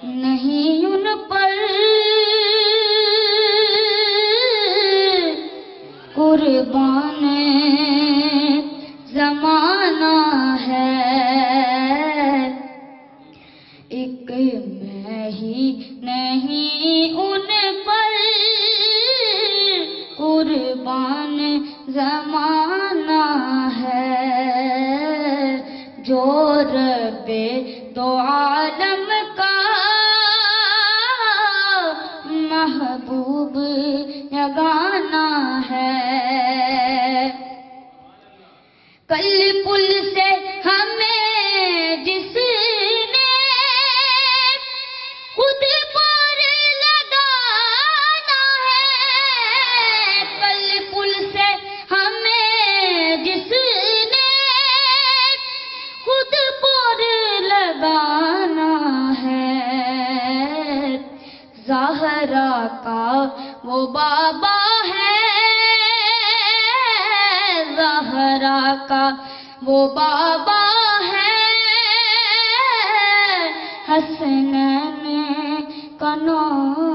نہیں ان پر قربان زمانہ ہے، ایک میں ہی نہیں ان پر قربان زمانہ ہے، جو رب دو عالم کا محبوب یگانہ ہے۔ کل پل سے ہمیں جس نے خود پار لگانا ہے، کل پل سے ہمیں جس نے خود پار لگانا ہے، زہرا کا وہ بابا ہے، زہرا کا وہ بابا ہے، حسنین کا نام